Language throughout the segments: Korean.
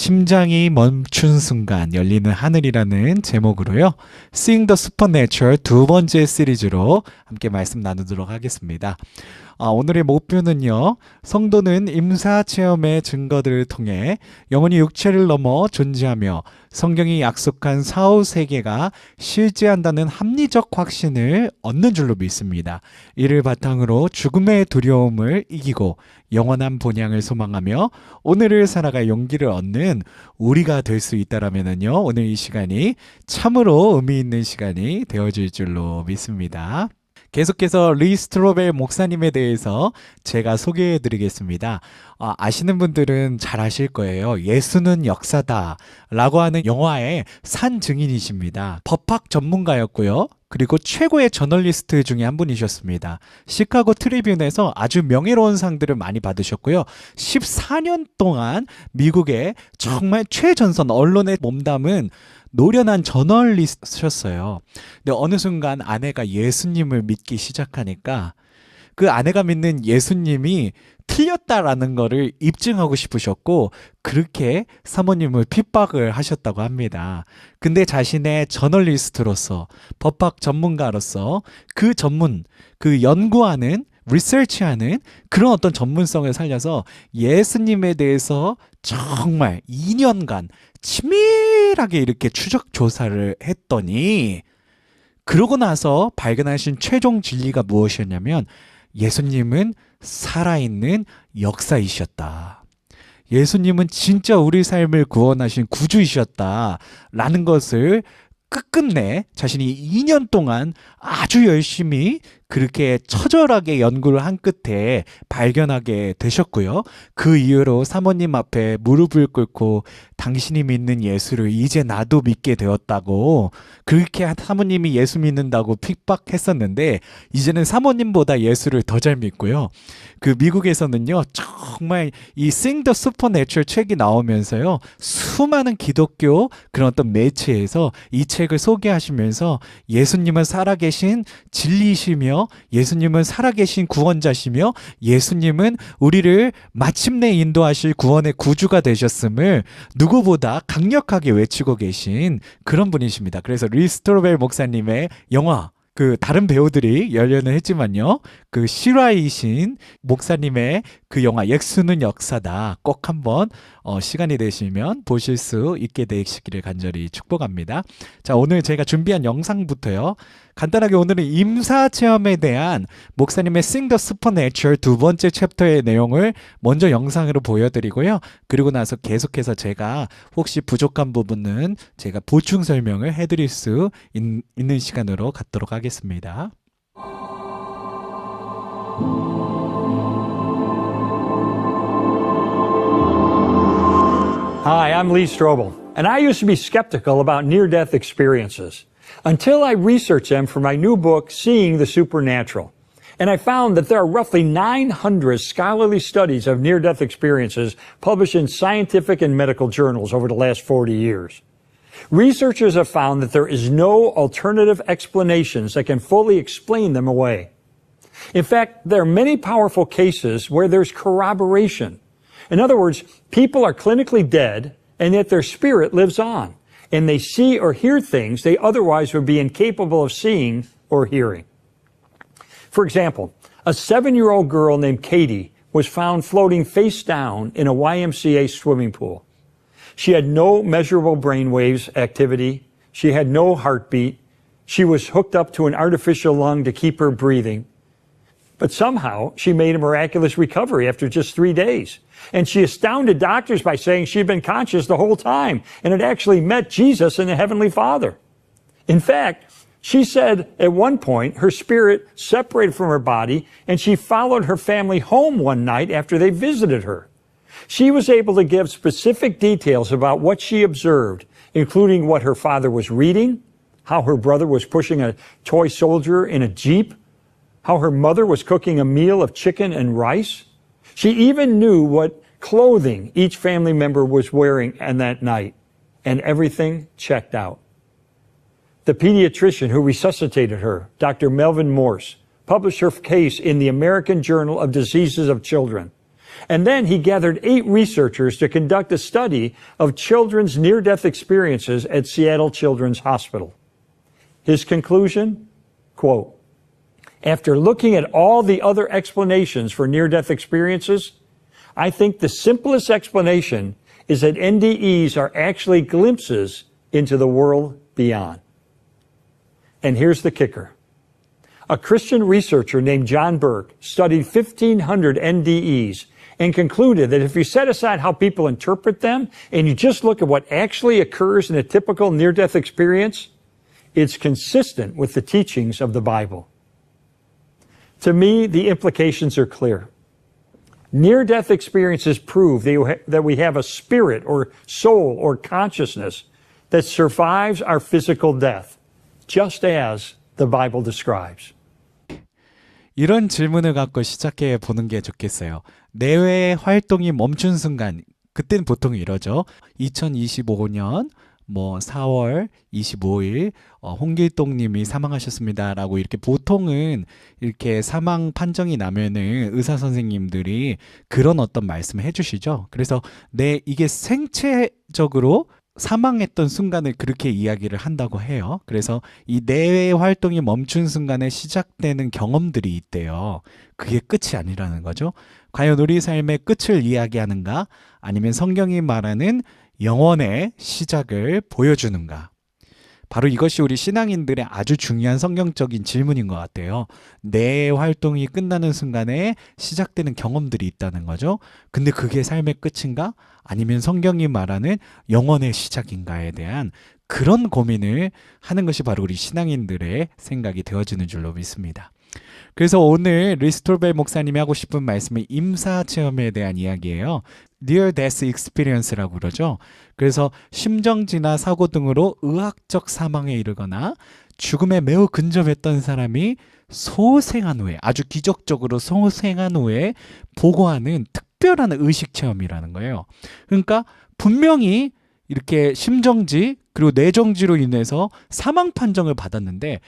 심장이 멈춘 순간 열리는 하늘이라는 제목으로요. Seeing the Supernatural 두 번째 시리즈로 함께 말씀 나누도록 하겠습니다. 오늘의 목표는요. 성도는 임사체험의 증거들을 통해 영원히 육체를 넘어 존재하며 성경이 약속한 사후 세계가 실제한다는 합리적 확신을 얻는 줄로 믿습니다. 이를 바탕으로 죽음의 두려움을 이기고 영원한 본향을 소망하며 오늘을 살아갈 용기를 얻는 우리가 될 수 있다라면요. 오늘 이 시간이 참으로 의미 있는 시간이 되어질 줄로 믿습니다. 계속해서 리 스트로벨 목사님에 대해서 제가 소개해 드리겠습니다. 아시는 분들은 잘 아실 거예요. 예수는 역사다 라고 하는 영화의 산 증인이십니다. 법학 전문가였고요. 그리고 최고의 저널리스트 중에 한 분이셨습니다. 시카고 트리뷴에서 아주 명예로운 상들을 많이 받으셨고요. 14년 동안 미국의 정말 최전선 언론에 몸담은 노련한 저널리스트셨어요. 근데 어느 순간 아내가 예수님을 믿기 시작하니까 그 아내가 믿는 예수님이 틀렸다라는 거를 입증하고 싶으셨고 그렇게 사모님을 핍박을 하셨다고 합니다. 근데 자신의 저널리스트로서 법학 전문가로서 그 연구하는 리서치하는 그런 어떤 전문성을 살려서 예수님에 대해서 정말 2년간 치밀하게 이렇게 추적 조사를 했더니 그러고 나서 발견하신 최종 진리가 무엇이었냐면 예수님은 살아있는 역사이셨다. 예수님은 진짜 우리 삶을 구원하신 구주이셨다라는 것을 끝끝내 자신이 2년 동안 아주 열심히 그렇게 처절하게 연구를 한 끝에 발견하게 되셨고요. 그 이후로 사모님 앞에 무릎을 꿇고 당신이 믿는 예수를 이제 나도 믿게 되었다고 그렇게 사모님이 예수 믿는다고 핍박했었는데 이제는 사모님보다 예수를 더 잘 믿고요. 그 미국에서는요. 정말 이 Seeing the Supernatural 책이 나오면서요. 수많은 기독교 그런 어떤 매체에서 이 책을 소개하시면서 예수님은 살아계신 진리이시며 예수님은 살아계신 구원자시며 예수님은 우리를 마침내 인도하실 구원의 구주가 되셨음을 누구보다 강력하게 외치고 계신 그런 분이십니다. 그래서 리 스트로벨 목사님의 영화 다른 배우들이 열연을 했지만요. 실화이신 목사님의 그 영화 예수는 역사다. 꼭 한번 시간이 되시면 보실 수 있게 되시기를 간절히 축복합니다. 자, 오늘 제가 준비한 영상부터요. 간단하게 오늘은 임사체험에 대한 목사님의 Seeing the Supernatural 두 번째 챕터의 내용을 먼저 영상으로 보여드리고요. 그리고 나서 계속해서 제가 혹시 부족한 부분은 제가 보충 설명을 해드릴 수 있는 시간으로 갖도록 하겠습니다. Hi, I'm Lee Strobel, and I used to be skeptical about near-death experiences until I researched them for my new book, Seeing the Supernatural. And I found that there are roughly 900 scholarly studies of near-death experiences published in scientific and medical journals over the last 40 years. Researchers have found that there is no alternative explanations that can fully explain them away. In fact, there are many powerful cases where there's corroboration. In other words, people are clinically dead, and yet their spirit lives on, and they see or hear things they otherwise would be incapable of seeing or hearing. For example, a 7-year-old girl named Katie was found floating face down in a YMCA swimming pool. She had no measurable brainwaves activity. She had no heartbeat. She was hooked up to an artificial lung to keep her breathing. But somehow, she made a miraculous recovery after just 3 days. And she astounded doctors by saying she'd been conscious the whole time and had actually met Jesus and the Heavenly Father. In fact, she said at one point her spirit separated from her body and she followed her family home one night after they visited her. She was able to give specific details about what she observed, including what her father was reading, how her brother was pushing a toy soldier in a Jeep, how her mother was cooking a meal of chicken and rice. She even knew what clothing each family member was wearing on that night, and everything checked out. The pediatrician who resuscitated her, Dr. Melvin Morse, published her case in the American Journal of Diseases of Children. And then he gathered 8 researchers to conduct a study of children's near-death experiences at Seattle Children's Hospital. His conclusion, quote, "After looking at all the other explanations for near-death experiences, I think the simplest explanation is that NDEs are actually glimpses into the world beyond." And here's the kicker. A Christian researcher named John Burke studied 1,500 NDEs and concluded that if you set aside how people interpret them and you just look at what actually occurs in a typical near-death experience, it's consistent with the teachings of the Bible. To me, the implications are clear. Near-death experiences prove that we have a spirit or soul or consciousness that survives our physical death, just as the Bible describes. 이런 질문을 갖고 시작해 보는 게 좋겠어요. 뇌의 활동이 멈춘 순간, 그때는 보통 이러죠. 2025년 4월 25일 홍길동 님이 사망하셨습니다라고 이렇게 보통은 이렇게 사망 판정이 나면은 의사 선생님들이 그런 어떤 말씀을 해주시죠. 그래서 이게 생체적으로 사망했던 순간을 그렇게 이야기를 한다고 해요. 그래서 이 뇌의 활동이 멈춘 순간에 시작되는 경험들이 있대요. 그게 끝이 아니라는 거죠. 과연 우리 삶의 끝을 이야기하는가? 아니면 성경이 말하는 영원의 시작을 보여주는가? 바로 이것이 우리 신앙인들의 아주 중요한 성경적인 질문인 것 같아요. 뇌의 활동이 끝나는 순간에 시작되는 경험들이 있다는 거죠. 근데 그게 삶의 끝인가? 아니면 성경이 말하는 영원의 시작인가에 대한 그런 고민을 하는 것이 바로 우리 신앙인들의 생각이 되어지는 줄로 믿습니다. 그래서 오늘 리스톨벨 목사님이 하고 싶은 말씀은 임사체험에 대한 이야기예요. Near Death Experience라고 그러죠. 그래서 심정지나 사고 등으로 의학적 사망에 이르거나 죽음에 매우 근접했던 사람이 소생한 후에, 아주 기적적으로 소생한 후에 보고하는 특별한 의식체험이라는 거예요. 그러니까 분명히 이렇게 심정지 그리고 뇌정지로 인해서 사망 판정을 받았는데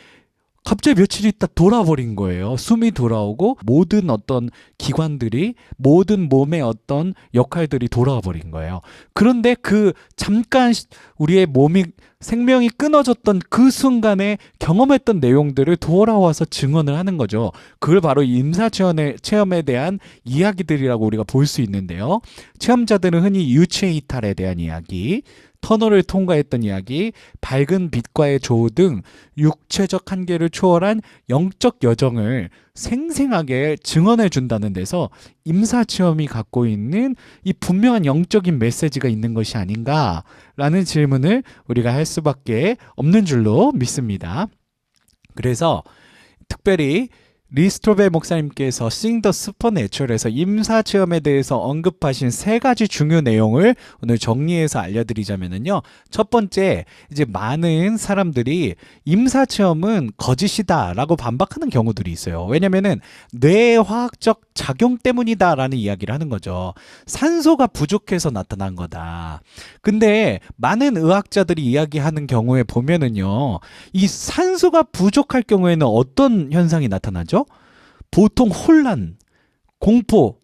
갑자기 며칠 있다 돌아버린 거예요. 숨이 돌아오고 모든 어떤 기관들이, 모든 몸의 어떤 역할들이 돌아와 버린 거예요. 그런데 그 잠깐 우리의 몸이 생명이 끊어졌던 그 순간에 경험했던 내용들을 돌아와서 증언을 하는 거죠. 그걸 바로 임사체험에 대한 이야기들이라고 우리가 볼 수 있는데요. 체험자들은 흔히 유체 이탈에 대한 이야기, 터널을 통과했던 이야기, 밝은 빛과의 조우 등 육체적 한계를 초월한 영적 여정을 생생하게 증언해 준다는 데서 임사체험이 갖고 있는 이 분명한 영적인 메시지가 있는 것이 아닌가라는 질문을 우리가 할 수밖에 없는 줄로 믿습니다. 그래서 특별히 리스톨벨 목사님께서 Seeing the Supernatural에서 임사체험에 대해서 언급하신 3가지 중요 내용을 오늘 정리해서 알려드리자면요. 첫 번째, 이제 많은 사람들이 임사체험은 거짓이다라고 반박하는 경우들이 있어요. 왜냐면은 뇌의 화학적 작용 때문이다라는 이야기를 하는 거죠. 산소가 부족해서 나타난 거다. 근데 많은 의학자들이 이야기하는 경우에 보면은요, 이 산소가 부족할 경우에는 어떤 현상이 나타나죠? 보통 혼란, 공포,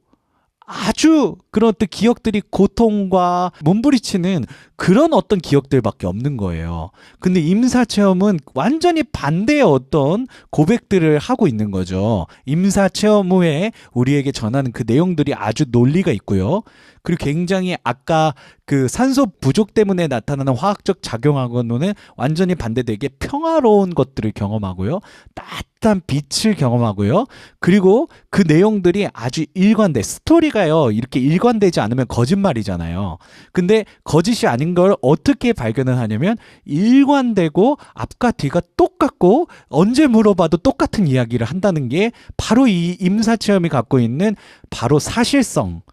아주 그런 어떤 기억들이 고통과 몸부리치는 그런 어떤 기억들밖에 없는 거예요. 근데 임사체험은 완전히 반대의 어떤 고백들을 하고 있는 거죠. 임사체험 후에 우리에게 전하는 그 내용들이 아주 논리가 있고요. 그리고 굉장히 아까 그 산소 부족 때문에 나타나는 화학적 작용하고는 완전히 반대되게 평화로운 것들을 경험하고요. 따뜻한 빛을 경험하고요. 그리고 그 내용들이 아주 일관돼. 스토리가요, 이렇게 일관되지 않으면 거짓말이잖아요. 근데 거짓이 아닌 걸 어떻게 발견을 하냐면 일관되고 앞과 뒤가 똑같고 언제 물어봐도 똑같은 이야기를 한다는 게 바로 이 임사체험이 갖고 있는 바로 사실성,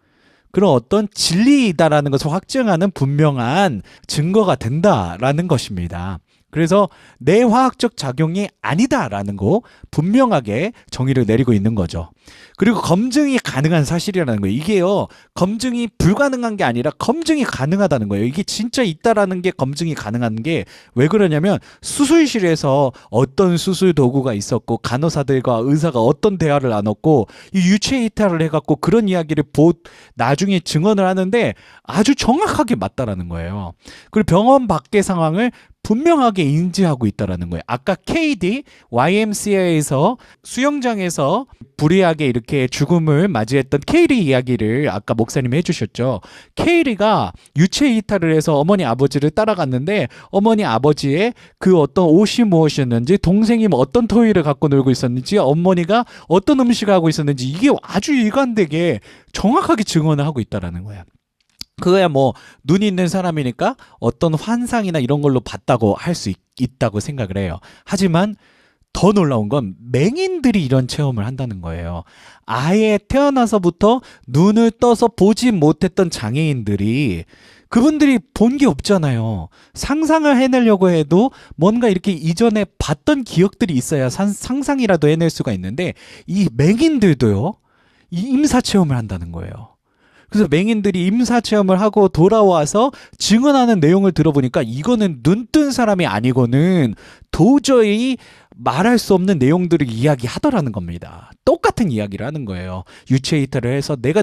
그런 어떤 진리이다라는 것을 확증하는 분명한 증거가 된다라는 것입니다. 그래서 내화학적 작용이 아니다라는 거 분명하게 정의를 내리고 있는 거죠. 그리고 검증이 가능한 사실이라는 거예요. 이게요, 검증이 불가능한 게 아니라 검증이 가능하다는 거예요. 이게 진짜 있다라는 게 검증이 가능한 게 왜 그러냐면 수술실에서 어떤 수술 도구가 있었고 간호사들과 의사가 어떤 대화를 나눴고 이 유체 이탈을 해갖고 그런 이야기를 나중에 증언을 하는데 아주 정확하게 맞다라는 거예요. 그리고 병원 밖의 상황을 분명하게 인지하고 있다라는 거예요. 아까 KD, YMCA에서 수영장에서 불의하게 이렇게 죽음을 맞이했던 케이리 이야기를 아까 목사님이 해주셨죠. 케이리가 유체 이탈을 해서 어머니 아버지를 따라갔는데 어머니 아버지의 그 어떤 옷이 무엇이었는지, 동생이 뭐 어떤 토이를 갖고 놀고 있었는지, 어머니가 어떤 음식을 하고 있었는지 이게 아주 일관되게 정확하게 증언을 하고 있다라는 거예요. 그거야 뭐 눈이 있는 사람이니까 어떤 환상이나 이런 걸로 봤다고 할 수 있다고 생각을 해요. 하지만 더 놀라운 건 맹인들이 이런 체험을 한다는 거예요. 아예 태어나서부터 눈을 떠서 보지 못했던 장애인들이, 그분들이 본 게 없잖아요. 상상을 해내려고 해도 뭔가 이렇게 이전에 봤던 기억들이 있어야 상상이라도 해낼 수가 있는데 이 맹인들도요, 이 임사 체험을 한다는 거예요. 그래서 맹인들이 임사 체험을 하고 돌아와서 증언하는 내용을 들어보니까 이거는 눈뜬 사람이 아니고는 도저히 말할 수 없는 내용들을 이야기하더라는 겁니다. 똑같은 이야기를 하는 거예요. 유체 이탈을 해서 내가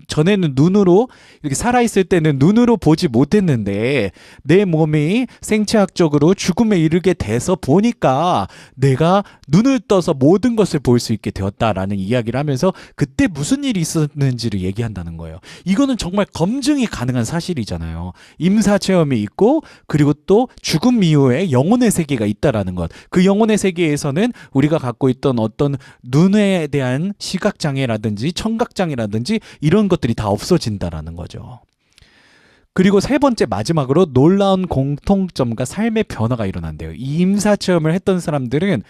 전에는 눈으로 이렇게 살아있을 때는 눈으로 보지 못했는데 내 몸이 생체학적으로 죽음에 이르게 돼서 보니까 내가 눈을 떠서 모든 것을 볼 수 있게 되었다라는 이야기를 하면서 그때 무슨 일이 있었는지를 얘기한다는 거예요. 이거는 정말 검증이 가능한 사실이잖아요. 임사 체험이 있고 그리고 또 죽음 이후에 영혼의 세계가 있다라는 것. 그 영혼의 세계에서는 우리가 갖고 있던 어떤 눈에 대한 시각장애라든지 청각장애라든지 이런 것들이 다 없어진다라는 거죠. 그리고 세 번째 마지막으로 놀라운 공통점과 삶의 변화가 일어난대요. 이 임사 체험을 했던 사람들은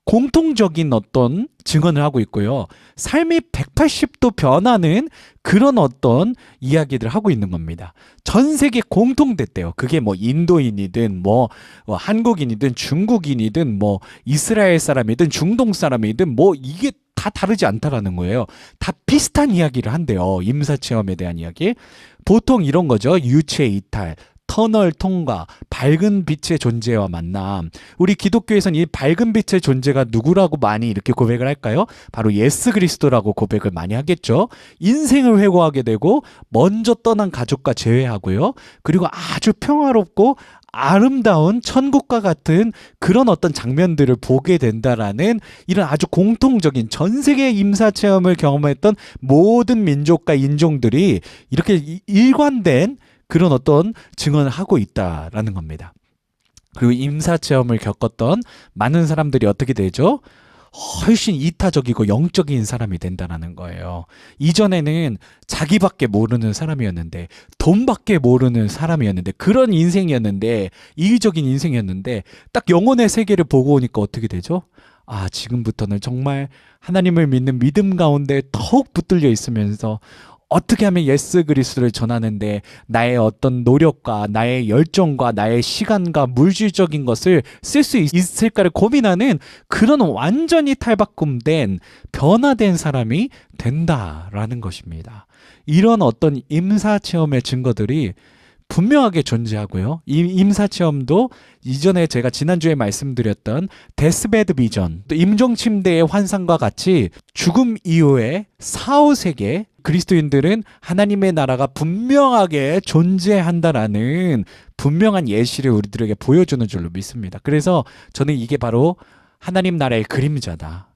공통적인 어떤 증언을 하고 있고요. 삶이 180도 변하는 그런 어떤 이야기들을 하고 있는 겁니다. 전 세계 공통됐대요. 그게 뭐 인도인이든 뭐 한국인이든 중국인이든 뭐 이스라엘 사람이든 중동 사람이든 뭐 이게 다 다르지 않다라는 거예요. 다 비슷한 이야기를 한대요. 임사 체험에 대한 이야기. 보통 이런 거죠. 유체 이탈, 터널 통과, 밝은 빛의 존재와 만남. 우리 기독교에서는 이 밝은 빛의 존재가 누구라고 많이 이렇게 고백을 할까요? 바로 예수 그리스도라고 고백을 많이 하겠죠. 인생을 회고하게 되고 먼저 떠난 가족과 재회하고요. 그리고 아주 평화롭고 아름다운 천국과 같은 그런 어떤 장면들을 보게 된다라는 이런 아주 공통적인 전 세계 임사 체험을 경험했던 모든 민족과 인종들이 이렇게 일관된 그런 어떤 증언을 하고 있다라는 겁니다. 그리고 임사 체험을 겪었던 많은 사람들이 어떻게 되죠? 훨씬 이타적이고 영적인 사람이 된다는 거예요. 이전에는 자기밖에 모르는 사람이었는데, 돈밖에 모르는 사람이었는데, 그런 인생이었는데, 이기적인 인생이었는데 딱 영혼의 세계를 보고 오니까 어떻게 되죠? 아, 지금부터는 정말 하나님을 믿는 믿음 가운데 더욱 붙들려 있으면서 어떻게 하면 예수 그리스도를 전하는데 나의 어떤 노력과 나의 열정과 나의 시간과 물질적인 것을 쓸 수 있을까를 고민하는 그런 완전히 탈바꿈된 변화된 사람이 된다라는 것입니다. 이런 어떤 임사 체험의 증거들이 분명하게 존재하고요. 이 임사 체험도 이전에 제가 지난주에 말씀드렸던 데스베드 비전, 또 임종 침대의 환상과 같이 죽음 이후에 사후세계, 그리스도인들은 하나님의 나라가 분명하게 존재한다라는 분명한 예시를 우리들에게 보여주는 줄로 믿습니다. 그래서 저는 이게 바로 하나님 나라의 그림자다.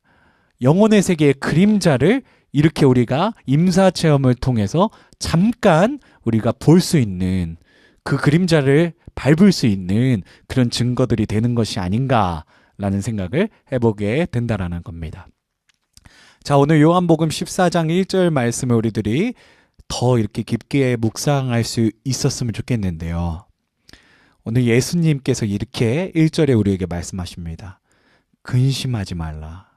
영혼의 세계의 그림자를 이렇게 우리가 임사 체험을 통해서 잠깐 우리가 볼 수 있는, 그 그림자를 밟을 수 있는 그런 증거들이 되는 것이 아닌가라는 생각을 해보게 된다라는 겁니다. 자, 오늘 요한복음 14장 1절 말씀을 우리들이 더 이렇게 깊게 묵상할 수 있었으면 좋겠는데요. 오늘 예수님께서 이렇게 1절에 우리에게 말씀하십니다. 근심하지 말라.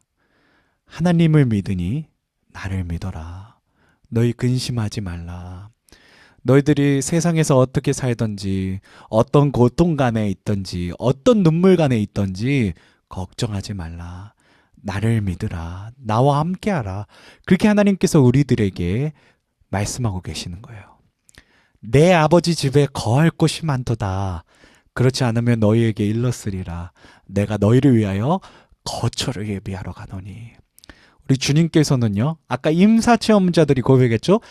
하나님을 믿으니 나를 믿어라. 너희 근심하지 말라. 너희들이 세상에서 어떻게 살던지, 어떤 고통간에 있던지, 어떤 눈물간에 있던지 걱정하지 말라. 나를 믿으라. 나와 함께하라. 그렇게 하나님께서 우리들에게 말씀하고 계시는 거예요. 내 아버지 집에 거할 곳이 많도다. 그렇지 않으면 너희에게 일렀으리라. 내가 너희를 위하여 거처를 예비하러 가노니. 우리 주님께서는요, 아까 임사체험자들이 고백했죠?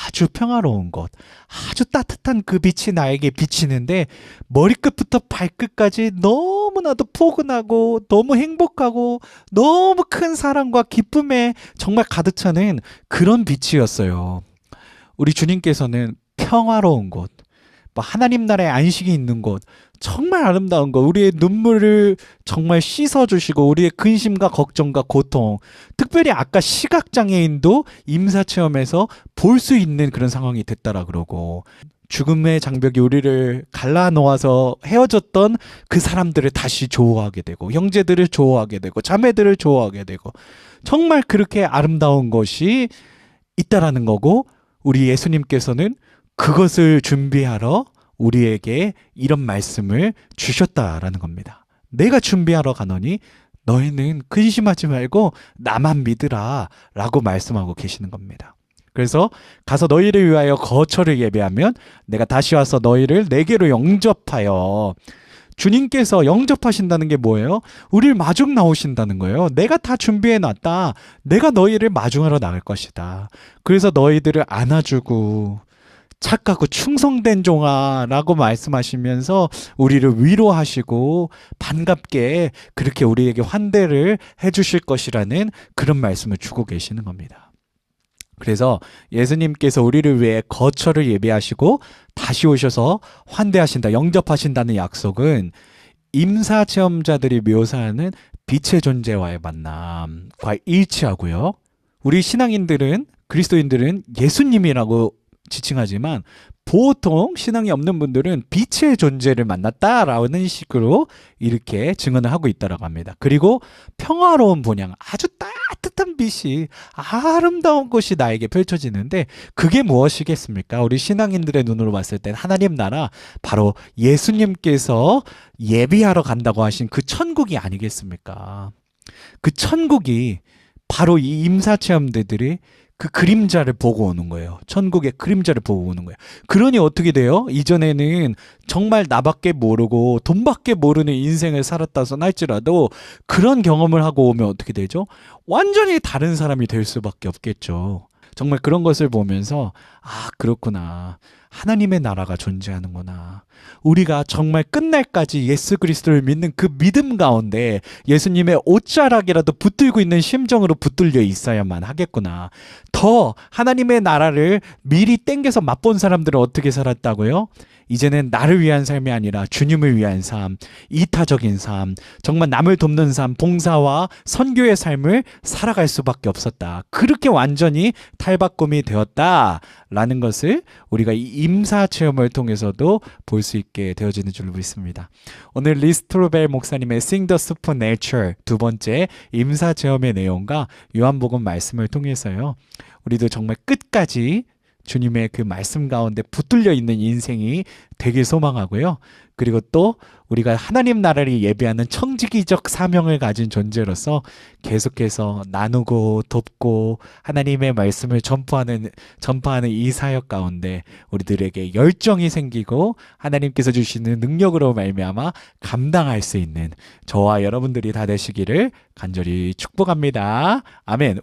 아주 평화로운 곳, 아주 따뜻한 그 빛이 나에게 비치는데 머리끝부터 발끝까지 너무나도 포근하고 너무 행복하고 너무 큰 사랑과 기쁨에 정말 가득 차는 그런 빛이었어요. 우리 주님께서는 평화로운 곳, 하나님 나라의 안식이 있는 곳, 정말 아름다운 것, 우리의 눈물을 정말 씻어주시고 우리의 근심과 걱정과 고통, 특별히 아까 시각장애인도 임사체험에서 볼 수 있는 그런 상황이 됐다라 그러고, 죽음의 장벽이 우리를 갈라놓아서 헤어졌던 그 사람들을 다시 조호하게 되고, 형제들을 조호하게 되고, 자매들을 조호하게 되고, 정말 그렇게 아름다운 것이 있다라는 거고, 우리 예수님께서는 그것을 준비하러 우리에게 이런 말씀을 주셨다라는 겁니다. 내가 준비하러 가노니 너희는 근심하지 말고 나만 믿으라 라고 말씀하고 계시는 겁니다. 그래서 가서 너희를 위하여 거처를 예배하면 내가 다시 와서 너희를 내게로 영접하여, 주님께서 영접하신다는 게 뭐예요? 우리를 마중 나오신다는 거예요. 내가 다 준비해 놨다. 내가 너희를 마중하러 나갈 것이다. 그래서 너희들을 안아주고 착하고 충성된 종아라고 말씀하시면서 우리를 위로하시고 반갑게 그렇게 우리에게 환대를 해주실 것이라는 그런 말씀을 주고 계시는 겁니다. 그래서 예수님께서 우리를 위해 거처를 예비하시고 다시 오셔서 환대하신다, 영접하신다는 약속은 임사체험자들이 묘사하는 빛의 존재와의 만남과 일치하고요. 우리 신앙인들은, 그리스도인들은 예수님이라고 지칭하지만 보통 신앙이 없는 분들은 빛의 존재를 만났다라는 식으로 이렇게 증언을 하고 있다라고 합니다. 그리고 평화로운 본향, 아주 따뜻한 빛이, 아름다운 것이 나에게 펼쳐지는데 그게 무엇이겠습니까? 우리 신앙인들의 눈으로 봤을 땐 하나님 나라, 바로 예수님께서 예비하러 간다고 하신 그 천국이 아니겠습니까? 그 천국이 바로 이 임사체험대들이 그 그림자를 보고 오는 거예요. 천국의 그림자를 보고 오는 거예요. 그러니 어떻게 돼요? 이전에는 정말 나밖에 모르고 돈밖에 모르는 인생을 살았다선 할지라도 그런 경험을 하고 오면 어떻게 되죠? 완전히 다른 사람이 될 수밖에 없겠죠. 정말 그런 것을 보면서 그렇구나. 하나님의 나라가 존재하는구나. 우리가 정말 끝날까지 예수 그리스도를 믿는 그 믿음 가운데 예수님의 옷자락이라도 붙들고 있는 심정으로 붙들려 있어야만 하겠구나. 더 하나님의 나라를 미리 땡겨서 맛본 사람들은 어떻게 살았다고요? 이제는 나를 위한 삶이 아니라 주님을 위한 삶, 이타적인 삶, 정말 남을 돕는 삶, 봉사와 선교의 삶을 살아갈 수밖에 없었다. 그렇게 완전히 탈바꿈이 되었다라는 것을 우리가 이 임사 체험을 통해서도 볼 수 있게 되어지는 줄로 믿습니다. 오늘 리스트로벨 목사님의 Sing the Supernatural 두 번째 임사 체험의 내용과 요한복음 말씀을 통해서요, 우리도 정말 끝까지 주님의 그 말씀 가운데 붙들려 있는 인생이 되길 소망하고요. 그리고 또 우리가 하나님 나라를 예배하는 청지기적 사명을 가진 존재로서 계속해서 나누고 돕고 하나님의 말씀을 전파하는 이 사역 가운데 우리들에게 열정이 생기고 하나님께서 주시는 능력으로 말미암아 감당할 수 있는 저와 여러분들이 다 되시기를 간절히 축복합니다. 아멘.